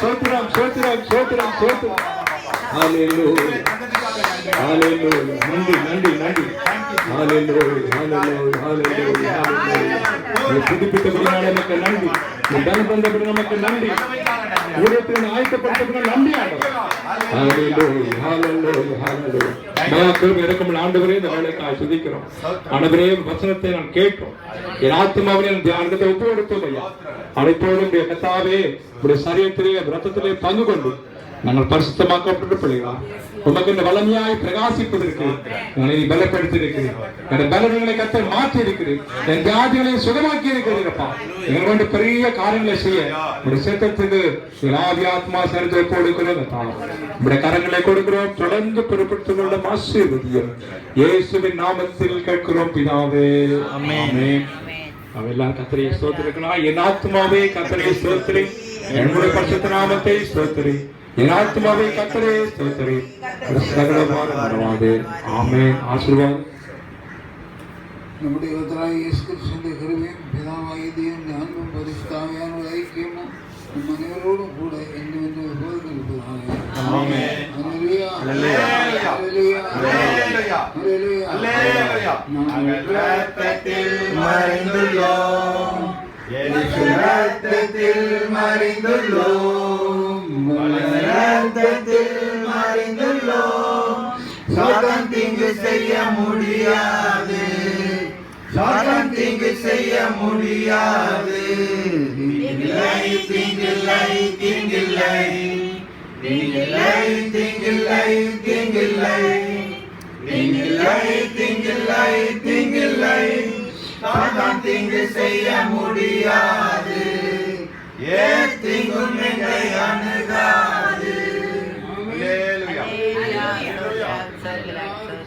சோத்திரம் சோத்திரம் சோத்திரம் சோத்திரம். ஹalleluya ஹalleluya. நன்றி நன்றி நன்றி. ஹalleluya ஹalleluya ஹalleluya. புதுப்பித்தபடினால நமக்கு நன்றி. பலம் தந்தபடி நமக்கு நன்றி. ஊழியத்தின் ஆயத்தப்படுத்தப்பட்ட நன்றி ஆண்டவரே. ஹalleluya ஹalleluya ஹalleluya. நமக்கு இறக்கம் ஆண்டவரே இந்த வேளைக்காக துதிக்கிறோம். ஆண்டவரே வசனத்தை நான் கேட்டோம். என் ஆத்மாவிலே தியானத்தை ஒப்பு கொடுத்தோம் ஐயா. அனைத்தோடும் கர்த்தாவே உடைய சரீரத்திலே ரத்தத்திலே பங்கு கொண்டு நாங்கள் பரிசுத்தமாக்கப்பட்ட பிள்ளைகளா உமக்கு இந்த வளமையாய் பிரகாசிப்பதற்கு எங்களை பலப்படுத்தி இருக்கிறேன். என் பலவீனங்களை கர்த்தர் மாற்றி இருக்கிறேன். என் வியாதிகளை சுகமாக்கி இருக்கிறீரப்பா. எங்களை கொண்டு பெரிய காரியங்களை செய்ய உடைய சேத்தத்துக்கு ஆவி ஆத்மா சரீரத்தை கொடுக்கிறோம். உடைய கரங்களை கொடுக்கிறோம். தொடர்ந்து பொறுப்படுத்திக் கொள்ள ஆசீர்வதியும் இயேசுவின் நாமத்தில் கேட்கிறோம் பிதாவே. ஆமென். அவெல்லாம் கர்த்தரை ஸ்தோத்திரிக்கணும். என் ஆத்மாவே கர்த்தரை ஸ்தோத்திரி. என்னுடைய பரிசுத்த நாமத்தை ஸ்தோத்திரி. என் ஆத்மாவை கர்த்தரை ஸ்தோத்திரி. ஆமென். ஆசீர்வாதம். நம்முடைய கர்த்தராகிய இயேசு கிறிஸ்துவின் கிருபையும் பிதாவாகிய தேவனுடைய அன்பும் பரிசுத்த ஐக்கியமும் நம் அனைவரோடும் கூட என்றும் எப்போதும் இருப்பதாக. ஆமென். அல்லேலூயா அல்லேலூயா அல்லேலூயா அல்லேலூயா. நாங்கள் இரத்தத்தில் மறைந்துள்ளோம். இயேசு இரத்தத்தில் மறைந்துள்ளோம். இரத்தத்தில் மறைந்துள்ளோம். சாத்தான் தீங்கு செய்ய முடியாது. சாத்தான் தீங்கு செய்ய முடியாது. தீங்கில்லை தீங்கில்லை தீங்கில்லை தீங்கில்லை தீங்கில்லை தீங்கில்லை தீங்கில்லை தீங்கில்லை தீங்கில்லை. சாத்தான் தீங்கு செய்ய முடியாது. ஏ தீங்கும்